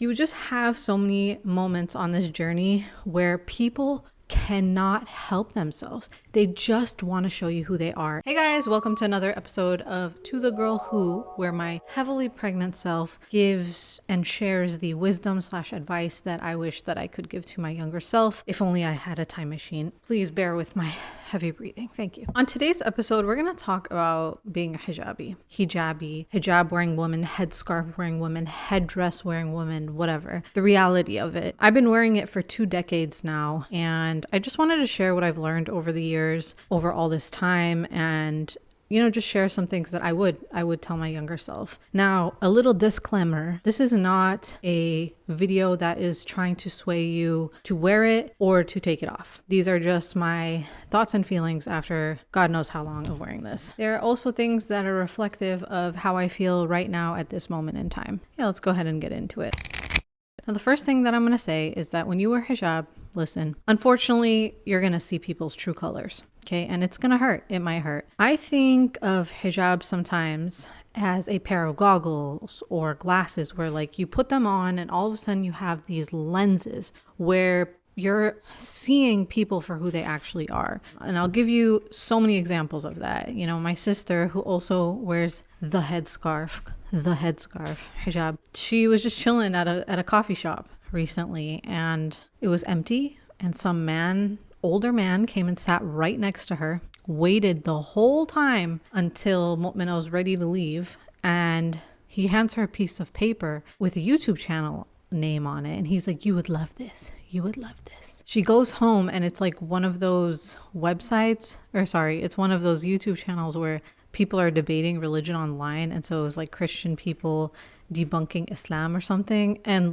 You just have so many moments on this journey where people cannot help themselves. They just want to show you who they are. Hey guys, welcome to another episode of To the Girl Who, where my heavily pregnant self gives and shares the wisdom/advice that I wish that I could give to my younger self. If only I had a time machine. Please bear with my heavy breathing. Thank you. On today's episode, we're going to talk about being a hijabi, hijab wearing woman, headscarf wearing woman, headdress wearing woman, whatever. The reality of it. I've been wearing it for 2 decades now, and I just wanted to share what I've learned over the years, over all this time, and just share some things that I would tell my younger self. Now, a little disclaimer, this is not a video that is trying to sway you to wear it or to take it off. These are just my thoughts and feelings after God knows how long of wearing this. There are also things that are reflective of how I feel right now at this moment in time. Yeah, let's go ahead and get into it. Now, the first thing that I'm going to say is that when you wear hijab, listen, unfortunately, you're going to see people's true colors. Okay. And it's going to hurt. It might hurt. I think of hijab sometimes as a pair of goggles or glasses where you put them on and all of a sudden you have these lenses where you're seeing people for who they actually are. And I'll give you so many examples of that. My sister, who also wears the headscarf, hijab, she was just chilling at a coffee shop recently and it was empty, and some older man came and sat right next to her, waited the whole time until Mu'mina was ready to leave, and he hands her a piece of paper with a YouTube channel name on it, and he's like, you would love this. She goes home and it's one of those websites, it's one of those YouTube channels where people are debating religion online, and so it was Christian people debunking Islam or something. And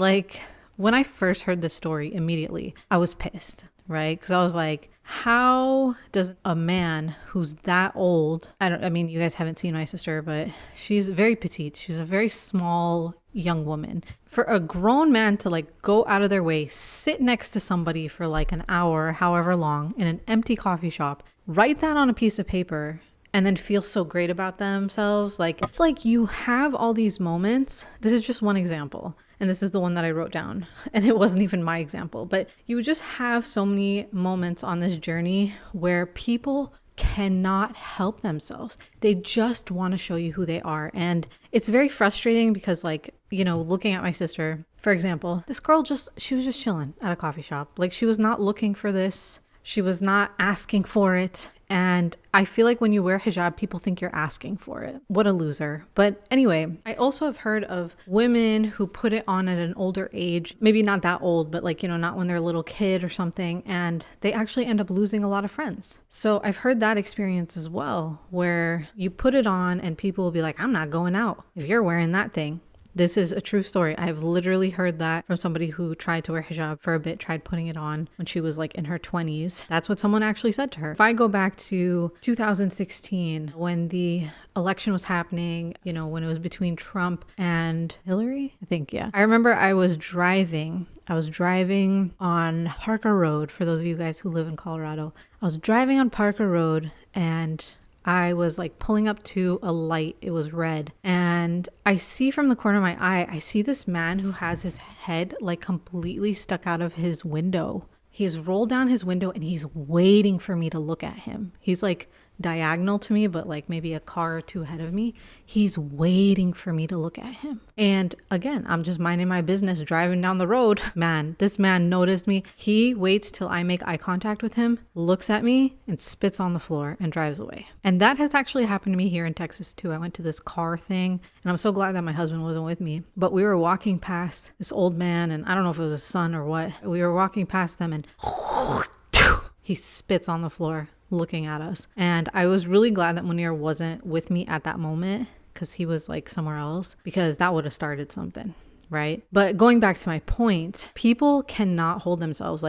when I first heard this story, immediately I was pissed, right? Because I was like, how does a man who's that old, you guys haven't seen my sister, but she's very petite. She's a very small young woman. For a grown man to go out of their way, sit next to somebody for an hour, however long, in an empty coffee shop, write that on a piece of paper, and then feel so great about themselves. It's you have all these moments. This is just one example. And this is the one that I wrote down. And it wasn't even my example. But you just have so many moments on this journey where people cannot help themselves. They just want to show you who they are. And it's very frustrating because looking at my sister, for example, this girl she was just chilling at a coffee shop. She was not looking for this. She was not asking for it. And I feel when you wear hijab, people think you're asking for it. What a loser. But anyway, I also have heard of women who put it on at an older age, maybe not that old, but not when they're a little kid or something. And they actually end up losing a lot of friends. So I've heard that experience as well, where you put it on and people will be like, I'm not going out if you're wearing that thing. This is a true story. I've literally heard that from somebody who tried to wear hijab for a bit, tried putting it on when she was in her 20s. That's what someone actually said to her. If I go back to 2016, when the election was happening, when it was between Trump and Hillary, I think, yeah. I remember I was driving on Parker Road. For those of you guys who live in Colorado, I was driving on Parker Road and I was pulling up to a light. It was red. And I see from the corner of my eye, I see this man who has his head completely stuck out of his window. He has rolled down his window and he's waiting for me to look at him. He's diagonal to me, but maybe a car or two ahead of me. He's waiting for me to look at him. And again, I'm just minding my business, driving down the road. This man noticed me. He waits till I make eye contact with him, looks at me and spits on the floor and drives away. And that has actually happened to me here in Texas too. I went to this car thing and I'm so glad that my husband wasn't with me, but we were walking past this old man, and I don't know if it was his son or what. We were walking past them and he spits on the floor looking at us. And I was really glad that Munir wasn't with me at that moment, because he was somewhere else, because that would have started something, right? But going back to my point, people cannot hold themselves.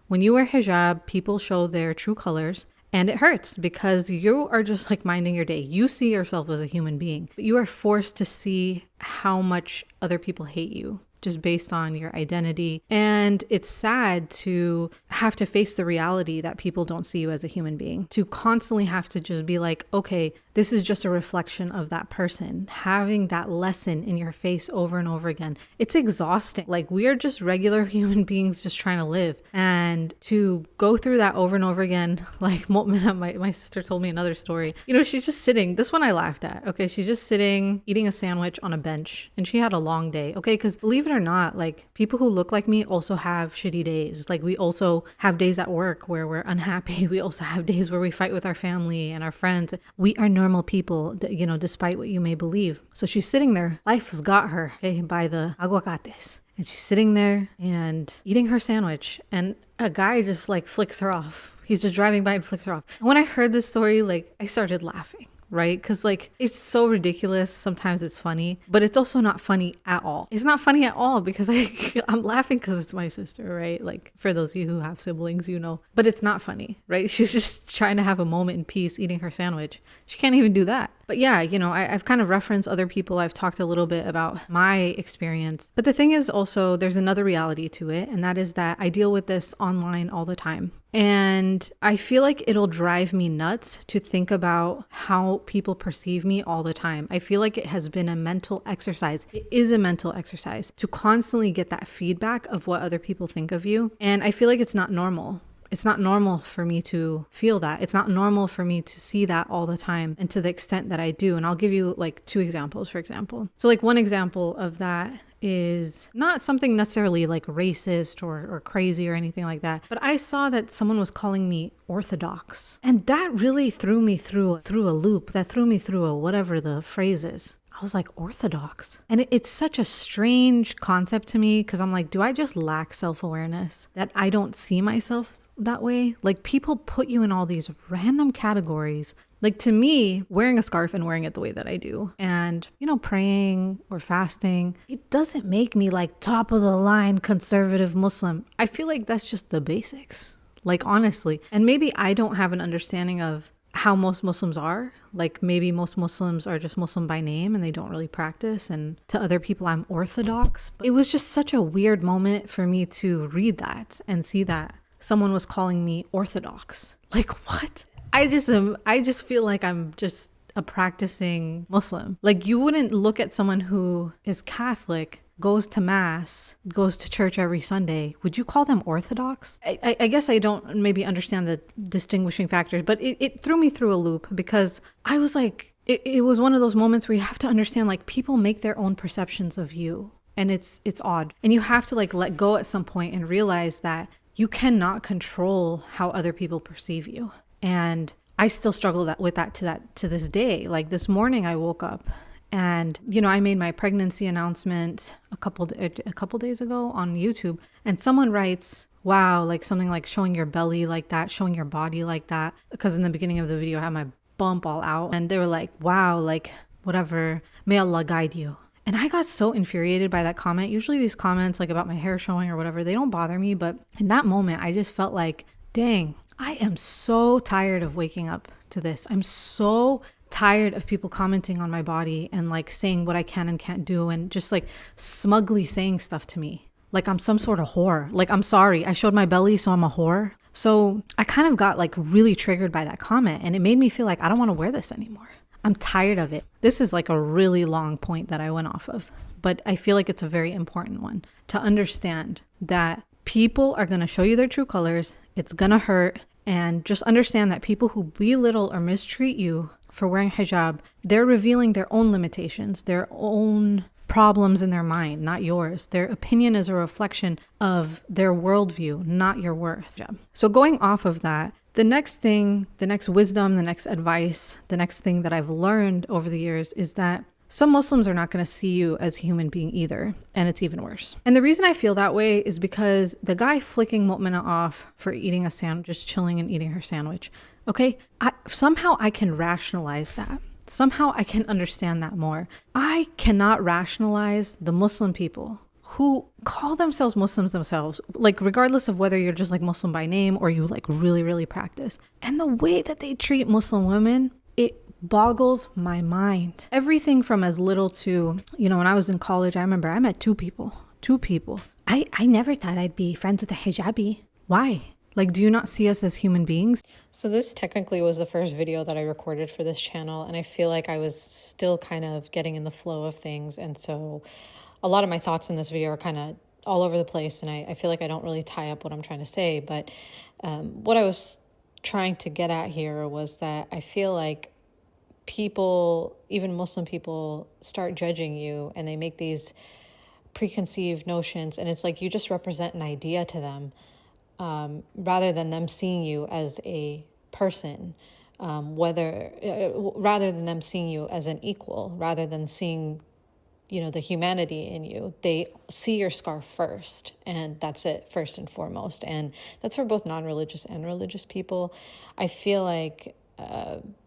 When you wear hijab, people show their true colors, and it hurts because you are just minding your day. You see yourself as a human being, but you are forced to see how much other people hate you just based on your identity. And it's sad to have to face the reality that people don't see you as a human being, to constantly have to just be okay, this is just a reflection of that person. Having that lesson in your face over and over again, it's exhausting. Like, we are just regular human beings just trying to live. And to go through that over and over again, like my sister told me another story. You know, she's just sitting, this one I laughed at. Okay, she's just sitting, eating a sandwich on a bench, and she had a long day. Okay, because believe it or not, like, people who look like me also have shitty days. Like, we also have days at work where we're unhappy. We also have days where we fight with our family and our friends. We are normal people, you know, despite what you may believe. So she's sitting there, life's got her, okay, by the aguacates. And she's sitting there and eating her sandwich, and a guy just like flicks her off. He's just driving by and flicks her off. And when I heard this story, like, I started laughing. Right? Because like, it's so ridiculous. Sometimes it's funny, but it's also not funny at all. It's not funny at all because I'm laughing because it's my sister, right? Like, for those of you who have siblings, you know, but it's not funny, right? She's just trying to have a moment in peace eating her sandwich. She can't even do that. But yeah, you know, I've kind of referenced other people. I've talked a little bit about my experience. But the thing is also, there's another reality to it. And that is that I deal with this online all the time. And I feel like it'll drive me nuts to think about how people perceive me all the time. I feel like it has been a mental exercise. It is a mental exercise to constantly get that feedback of what other people think of you. And I feel like it's not normal. It's not normal for me to feel that. It's not normal for me to see that all the time and to the extent that I do. And I'll give you like 2 examples, for example. So like, one example of that is not something necessarily like racist or crazy or anything like that, but I saw that someone was calling me orthodox, and that really threw me through a loop. That threw me through a whatever the phrase is. I was like, orthodox. And it's such a strange concept to me, because I'm like, do I just lack self-awareness that I don't see myself that way? Like, people put you in all these random categories. Like, to me, wearing a scarf and wearing it the way that I do, and, you know, praying or fasting, it doesn't make me like top of the line conservative Muslim. I feel like that's just the basics, like, honestly. And maybe I don't have an understanding of how most Muslims are. Like, maybe most Muslims are just Muslim by name and they don't really practice, and to other people I'm orthodox. But it was just such a weird moment for me to read that and see that someone was calling me orthodox. Like, what? I just feel like I'm just a practicing Muslim. Like, you wouldn't look at someone who is Catholic, goes to mass, goes to church every Sunday. Would you call them orthodox? I guess I don't maybe understand the distinguishing factors, but it threw me through a loop, because I was like, it was one of those moments where you have to understand, like, people make their own perceptions of you, and it's odd. And you have to like let go at some point and realize that you cannot control how other people perceive you. And I still struggle with that to this day. Like, this morning I woke up and, you know, I made my pregnancy announcement a couple days ago on YouTube, and someone writes, wow, like something like showing your belly like that, showing your body like that. Because in the beginning of the video, I had my bump all out, and they were like, wow, like whatever, may Allah guide you. And I got so infuriated by that comment. Usually these comments like about my hair showing or whatever, they don't bother me. But in that moment, I just felt like, dang, I am so tired of waking up to this. I'm so tired of people commenting on my body and like saying what I can and can't do, and just like smugly saying stuff to me like I'm some sort of whore. Like, I'm sorry, I showed my belly, so I'm a whore. So I kind of got like really triggered by that comment, and it made me feel like I don't want to wear this anymore. I'm tired of it. This is like a really long point that I went off of, but I feel like it's a very important one to understand that people are going to show you their true colors. It's going to hurt. And just understand that people who belittle or mistreat you for wearing hijab, they're revealing their own limitations, their own problems in their mind, not yours. Their opinion is a reflection of their worldview, not your worth. So going off of that, the next thing, the next wisdom, the next advice, the next thing that I've learned over the years is that some Muslims are not going to see you as a human being either, and it's even worse. And the reason I feel that way is because the guy flicking Mu'mina off for eating a sandwich, just chilling and eating her sandwich, okay, somehow I can rationalize that. Somehow I can understand that more. I cannot rationalize the Muslim people who call themselves Muslims themselves, like regardless of whether you're just like Muslim by name or you like really, really practice. And the way that they treat Muslim women, it boggles my mind. Everything from as little to, you know, when I was in college, I remember I met two people. I never thought I'd be friends with a hijabi. Why? Like, do you not see us as human beings? So this technically was the first video that I recorded for this channel, and I feel like I was still kind of getting in the flow of things. And so a lot of my thoughts in this video are kind of all over the place, and I feel like I don't really tie up what I'm trying to say. But what I was trying to get at here was that I feel like people, even Muslim people, start judging you, and they make these preconceived notions, and it's like you just represent an idea to them, rather than them seeing you as a person, rather than them seeing you as an equal, rather than seeing, the humanity in you. They see your scarf first, and that's it, first and foremost. And that's for both non-religious and religious people. I feel like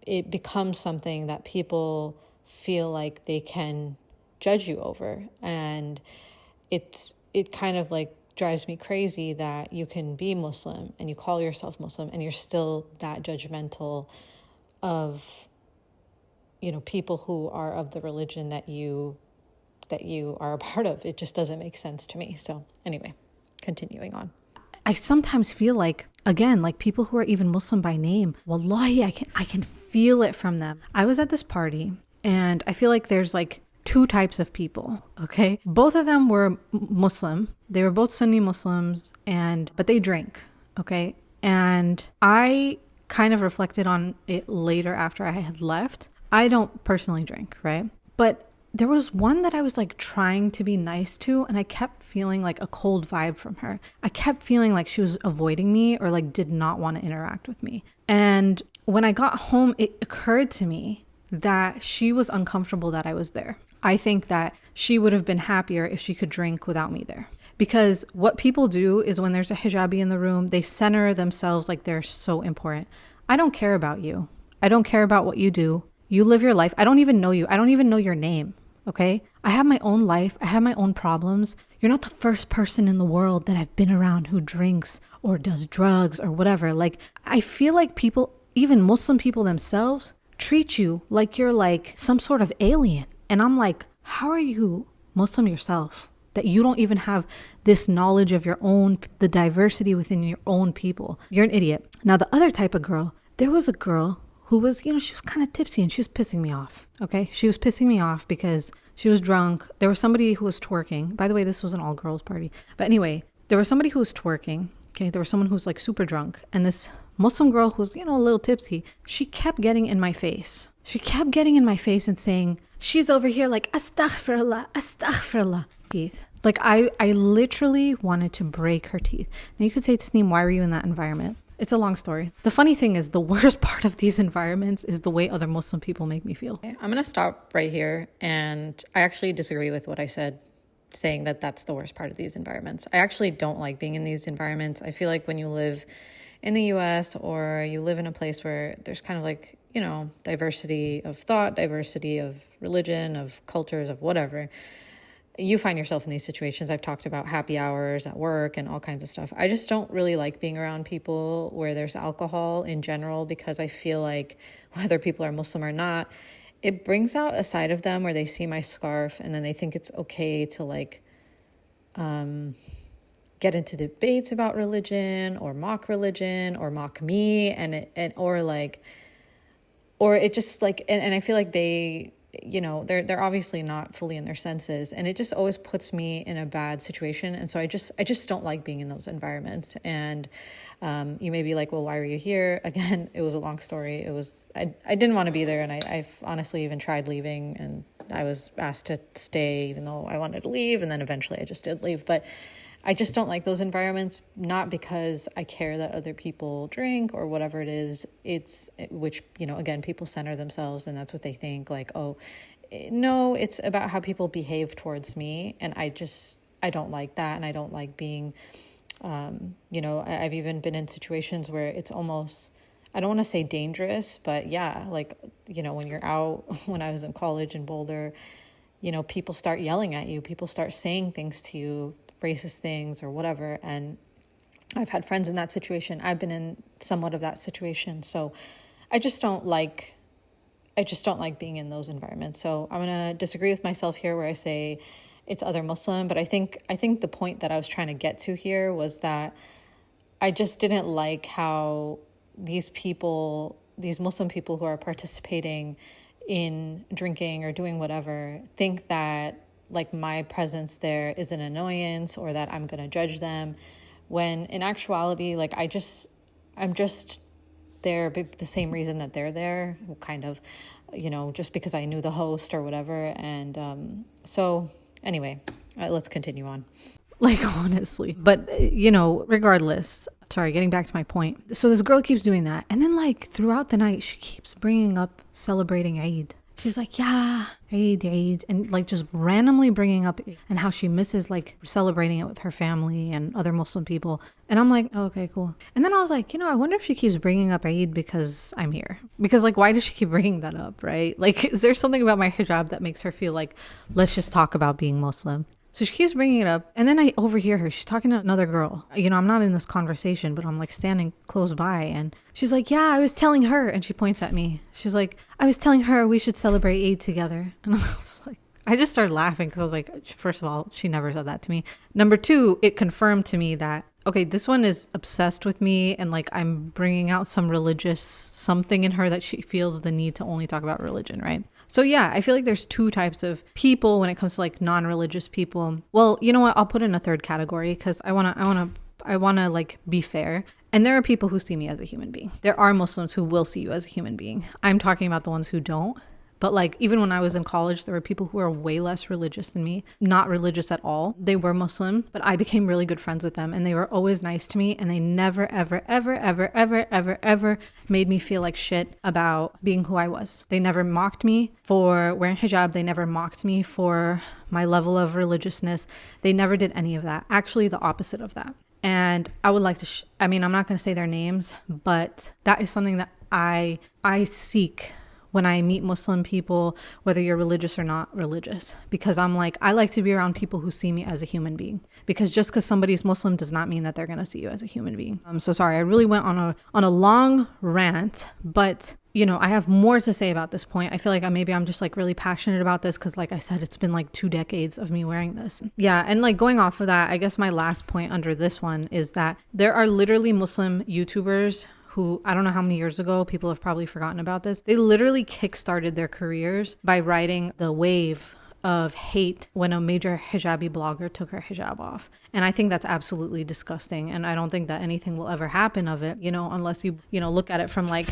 it becomes something that people feel like they can judge you over, and it kind of like drives me crazy that you can be Muslim and you call yourself Muslim and you're still that judgmental of people who are of the religion that you are a part of. It just doesn't make sense to me. So anyway, continuing on. I sometimes feel like, again, like people who are even Muslim by name, wallahi, I can feel it from them. I was at this party, and I feel like there's like two types of people, okay? Both of them were Muslim. They were both Sunni Muslims, but they drank, okay? And I kind of reflected on it later after I had left. I don't personally drink, right? But there was one that I was like trying to be nice to, and I kept feeling like a cold vibe from her. I kept feeling like she was avoiding me or like did not want to interact with me. And when I got home, it occurred to me that she was uncomfortable that I was there. I think that she would have been happier if she could drink without me there. Because what people do is when there's a hijabi in the room, they center themselves like they're so important. I don't care about you. I don't care about what you do. You live your life. I don't even know you. I don't even know your name. Okay? I have my own life. I have my own problems. You're not the first person in the world that I've been around who drinks or does drugs or whatever. Like, I feel like people, even Muslim people themselves, treat you like you're like some sort of alien. And I'm like, how are you Muslim yourself that you don't even have this knowledge of your own, the diversity within your own people? You're an idiot. Now, the other type of girl, there was a girl who was, she was kind of tipsy and she was pissing me off. Okay. She was pissing me off because she was drunk. There was somebody who was twerking. By the way, this was an all girls party. But anyway, there was somebody who was twerking. Okay. There was someone who was like super drunk. And this Muslim girl who was, a little tipsy, she kept getting in my face. She kept getting in my face and saying, she's over here like, astaghfirullah, astaghfirullah, teeth. Like I literally wanted to break her teeth. Now you could say, Tasneem, why were you in that environment? It's a long story. The funny thing is the worst part of these environments is the way other Muslim people make me feel. I'm going to stop right here. And I actually disagree with what I said, saying that that's the worst part of these environments. I actually don't like being in these environments. I feel like when you live in the US or you live in a place where there's kind of like, diversity of thought, diversity of religion, of cultures, of whatever, you find yourself in these situations. I've talked about happy hours at work and all kinds of stuff. I just don't really like being around people where there's alcohol in general, because I feel like whether people are Muslim or not, it brings out a side of them where they see my scarf and then they think it's okay to like get into debates about religion or mock me, or it just like, and I feel like they, they're obviously not fully in their senses, and it just always puts me in a bad situation. And so I just don't like being in those environments. And you may be like, well, why were you here? Again, it was a long story. I didn't want to be there. And I've honestly even tried leaving, and I was asked to stay even though I wanted to leave. And then eventually I just did leave. But I just don't like those environments, not because I care that other people drink or whatever it is. Which, again, people center themselves and that's what they think, like, oh, no, it's about how people behave towards me. And I don't like that. And I don't like being, I've even been in situations where it's almost, I don't want to say dangerous, but yeah, like, when you're out, when I was in college in Boulder, people start yelling at you, people start saying things to you, racist things or whatever. And I've had friends in that situation. I've been in somewhat of that situation. So I just don't like being in those environments. So I'm going to disagree with myself here where I say it's other Muslim, but I think the point that I was trying to get to here was that I just didn't like how these Muslim people who are participating in drinking or doing whatever think that like my presence there is an annoyance or that I'm going to judge them, when in actuality, like I'm just there the same reason that they're there, kind of, just because I knew the host or whatever. And so anyway, let's continue on. Like, honestly. But, regardless, sorry, getting back to my point. So this girl keeps doing that. And then like throughout the night, she keeps bringing up celebrating Eid. She's like, yeah, Eid. And like just randomly bringing up and how she misses like celebrating it with her family and other Muslim people. And I'm like, oh, okay, cool. And then I was like, I wonder if she keeps bringing up Eid because I'm here. Because like, why does she keep bringing that up, right? Like, is there something about my hijab that makes her feel like, let's just talk about being Muslim? So she keeps bringing it up. And then I overhear her. She's talking to another girl. I'm not in this conversation, but I'm like standing close by. And she's like, yeah, I was telling her. And she points at me. She's like, I was telling her we should celebrate Eid together. And I was like, I just started laughing because I was like, first of all, she never said that to me. Number two, it confirmed to me that, okay, this one is obsessed with me. And like, I'm bringing out some religious something in her that she feels the need to only talk about religion, right? So yeah, I feel like there's two types of people when it comes to like non-religious people. Well, you know what? I'll put in a third category because I want to like be fair. And there are people who see me as a human being. There are Muslims who will see you as a human being. I'm talking about the ones who don't. But like, even when I was in college, there were people who were way less religious than me, not religious at all. They were Muslim, but I became really good friends with them and they were always nice to me. And they never, ever, ever, ever, ever, ever, ever made me feel like shit about being who I was. They never mocked me for wearing hijab. They never mocked me for my level of religiousness. They never did any of that. Actually, the opposite of that. And I would like to, I'm not going to say their names, but that is something that I seek when I meet Muslim people, whether you're religious or not religious, because I'm like, I like to be around people who see me as a human being, because just because somebody's Muslim does not mean that they're going to see you as a human being. I'm so sorry. I really went on a long rant, but I have more to say about this point. I feel like I'm just like really passionate about this because like I said, it's been like 2 decades of me wearing this. Yeah. And like going off of that, I guess my last point under this one is that there are literally Muslim YouTubers who, I don't know how many years ago, people have probably forgotten about this. They literally kickstarted their careers by riding the wave of hate when a major hijabi blogger took her hijab off. And I think that's absolutely disgusting. And I don't think that anything will ever happen of it, unless you look at it from like,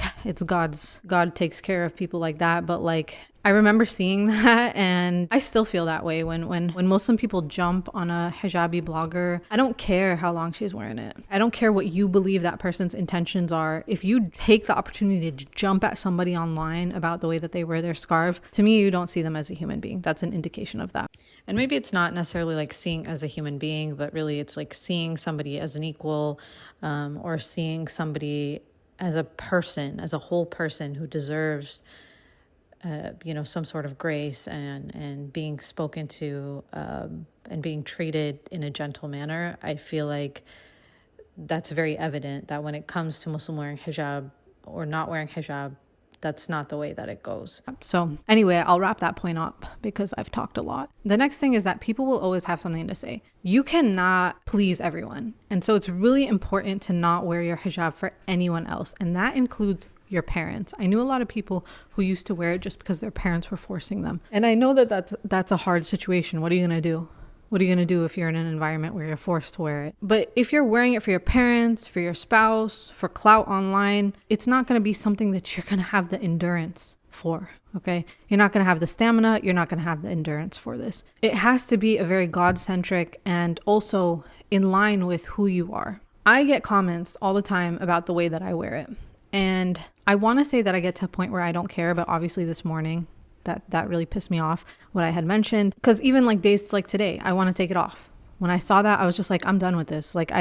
God takes care of people like that. But like, I remember seeing that and I still feel that way when Muslim people jump on a hijabi blogger. I don't care how long she's wearing it. I don't care what you believe that person's intentions are. If you take the opportunity to jump at somebody online about the way that they wear their scarf, to me, you don't see them as a human being. That's an indication of that. And maybe it's not necessarily like seeing as a human being, but really it's like seeing somebody as an equal, or seeing somebody as a person, as a whole person who deserves some sort of grace and being spoken to and being treated in a gentle manner. I feel like that's very evident that when it comes to Muslim wearing hijab or not wearing hijab, that's not the way that it goes. So anyway, I'll wrap that point up because I've talked a lot. The next thing is that people will always have something to say. You cannot please everyone. And so it's really important to not wear your hijab for anyone else. And that includes your parents. I knew a lot of people who used to wear it just because their parents were forcing them. And I know that that's a hard situation. What are you going to do? What are you going to do if you're in an environment where you're forced to wear it? But if you're wearing it for your parents, for your spouse, for clout online, it's not going to be something that you're going to have the endurance for, okay? You're not going to have the stamina. You're not going to have the endurance for this. It has to be a very God-centric and also in line with who you are. I get comments all the time about the way that I wear it. And I want to say that I get to a point where I don't care, but obviously this morning, that really pissed me off, what I had mentioned. Because even like days like today, I want to take it off. When I saw that, I was just like, I'm done with this. Like,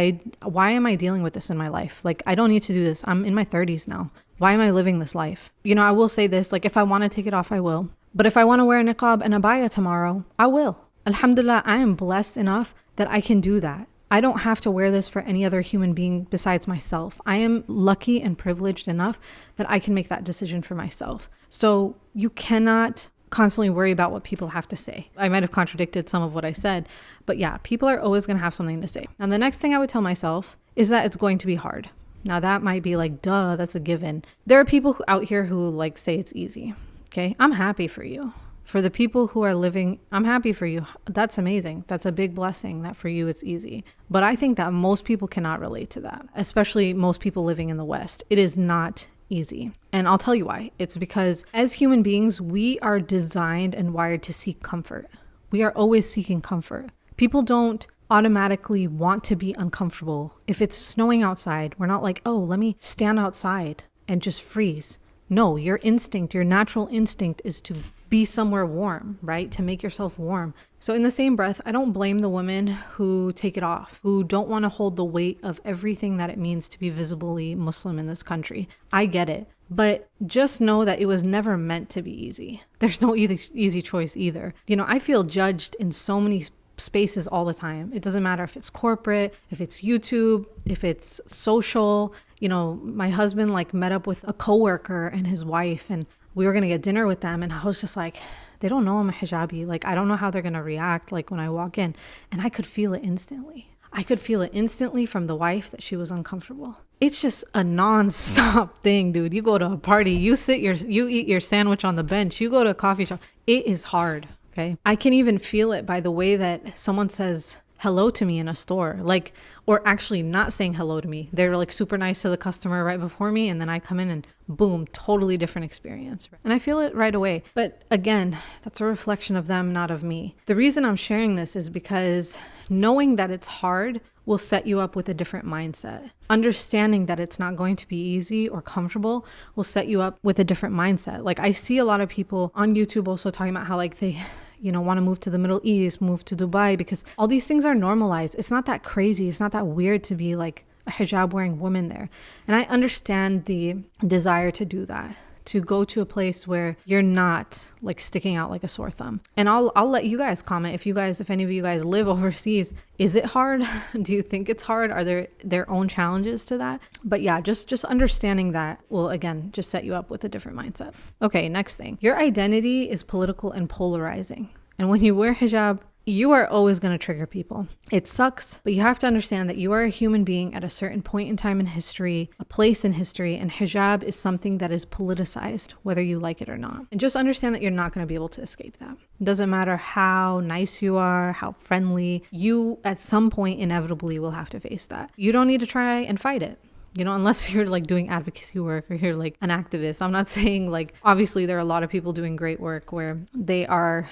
why am I dealing with this in my life? Like, I don't need to do this. I'm in my 30s now. Why am I living this life? I will say this, like, if I want to take it off, I will. But if I want to wear a niqab and abaya tomorrow, I will. Alhamdulillah, I am blessed enough that I can do that. I don't have to wear this for any other human being besides myself. I am lucky and privileged enough that I can make that decision for myself. So you cannot constantly worry about what people have to say. I might have contradicted some of what I said, but yeah, people are always going to have something to say. Now, the next thing I would tell myself is that it's going to be hard. Now that might be like, duh, that's a given. There are people out here who like say it's easy. Okay. I'm happy for you. For the people who are living, I'm happy for you. That's amazing. That's a big blessing that for you it's easy. But I think that most people cannot relate to that, especially most people living in the West. It is not easy. And I'll tell you why. It's because as human beings, we are designed and wired to seek comfort. We are always seeking comfort. People don't automatically want to be uncomfortable. If it's snowing outside, we're not like, oh, let me stand outside and just freeze. No, your instinct, your natural instinct is to be somewhere warm, right? To make yourself warm. So in the same breath, I don't blame the women who take it off, who don't want to hold the weight of everything that it means to be visibly Muslim in this country. I get it. But just know that it was never meant to be easy. There's no easy choice either. You know, I feel judged in so many spaces all the time. It doesn't matter if it's corporate, if it's YouTube, if it's social. You know, my husband like met up with a coworker and his wife, and we were going to get dinner with them. And I was just like, they don't know I'm a hijabi. Like, I don't know how they're going to react like when I walk in. And I could feel it instantly. I could feel it instantly from the wife that she was uncomfortable. It's just a non-stop thing, dude. You go to a party, you eat your sandwich on the bench, you go to a coffee shop. It is hard. Okay. I can even feel it by the way that someone says hello to me in a store, like, or actually not saying hello to me. They're like super nice to the customer right before me. And then I come in and boom, totally different experience. And I feel it right away. But again, that's a reflection of them, not of me. The reason I'm sharing this is because knowing that it's hard will set you up with a different mindset. Understanding that it's not going to be easy or comfortable will set you up with a different mindset. Like I see a lot of people on YouTube also talking about how like they want to move to the Middle East, move to Dubai, because all these things are normalized. It's not that crazy. It's not that weird to be like a hijab wearing woman there. And I understand the desire to do that, to go to a place where you're not like sticking out like a sore thumb. And I'll let you guys comment if any of you guys live overseas. Is it hard? Do you think it's hard? Are there their own challenges to that? But yeah, just understanding that will again just set you up with a different mindset. Okay, next thing. Your identity is political and polarizing. And when you wear hijab, you are always going to trigger people. It sucks, but you have to understand that you are a human being at a certain point in time in history, a place in history, and hijab is something that is politicized, whether you like it or not. And just understand that you're not going to be able to escape that. It doesn't matter how nice you are, how friendly, you at some point inevitably will have to face that. You don't need to try and fight it. You know, unless you're like doing advocacy work or you're like an activist. I'm not saying like, obviously there are a lot of people doing great work where they are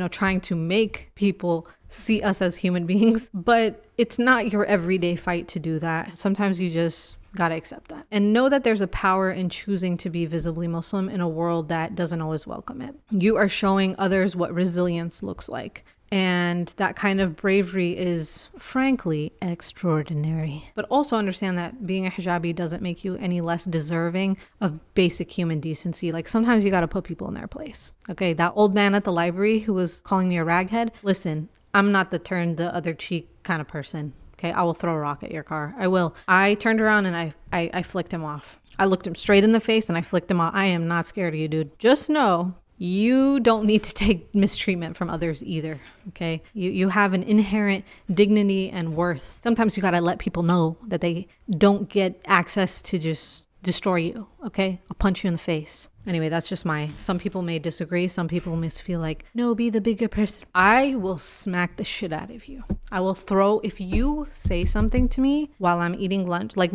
trying to make people see us as human beings, but it's not your everyday fight to do that. Sometimes you just gotta accept that and know that there's a power in choosing to be visibly Muslim in a world that doesn't always welcome it. You are showing others what resilience looks like. And that kind of bravery is frankly extraordinary. But also understand that being a hijabi doesn't make you any less deserving of basic human decency. Like sometimes you got to put people in their place. Okay, that old man at the library who was calling me a raghead. Listen, I'm not the turn the other cheek kind of person. Okay, I will throw a rock at your car. I will. I turned around and I flicked him off. I looked him straight in the face and I flicked him off. I am not scared of you, dude. Just know you don't need to take mistreatment from others either, okay? You have an inherent dignity and worth. Sometimes you gotta let people know that they don't get access to just destroy you, okay? I'll punch you in the face. Anyway, that's just some people may disagree. Some people may feel like, no, be the bigger person. I will smack the shit out of you. I will if you say something to me while I'm eating lunch, like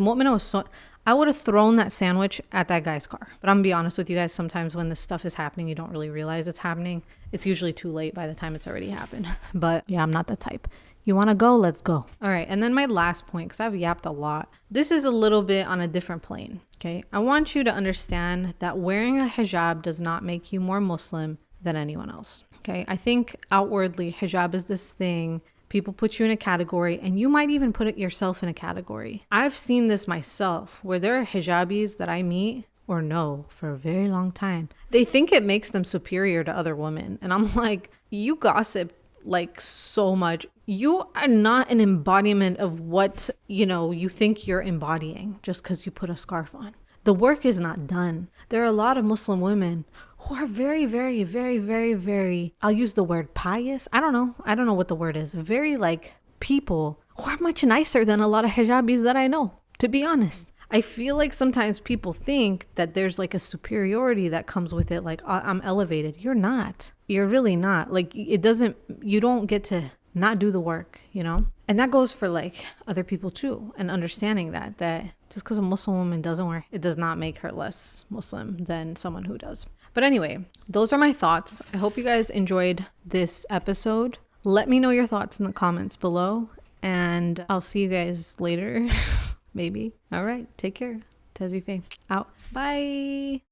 I would have thrown that sandwich at that guy's car. But I'm gonna be honest with you guys, sometimes when this stuff is happening, you don't really realize it's happening. It's usually too late by the time it's already happened. But yeah, I'm not the type. You wanna go? Let's go. All right, and then my last point, because I've yapped a lot. This is a little bit on a different plane, okay? I want you to understand that wearing a hijab does not make you more Muslim than anyone else, okay? I think outwardly, hijab is this thing. People put you in a category and you might even put yourself in a category. I've seen this myself where there are hijabis that I meet or know for a very long time. They think it makes them superior to other women. And I'm like, you gossip like so much. You are not an embodiment of what, you think you're embodying just because you put a scarf on. The work is not done. There are a lot of Muslim women who are very, very, very, very, very, I'll use the word pious. I don't know what the word is. Very like people are much nicer than a lot of hijabis that I know, to be honest. I feel like sometimes people think that there's like a superiority that comes with it. Like, I'm elevated. You're not. You're really not. Like, you don't get to not do the work, you know? And that goes for like other people too. And understanding that just because a Muslim woman doesn't wear, it does not make her less Muslim than someone who does. But anyway, those are my thoughts. I hope you guys enjoyed this episode. Let me know your thoughts in the comments below, and I'll see you guys later. Maybe. All right. Take care. 𝐂𝐇𝐀𝐍𝐍𝐄𝐋 out. Bye.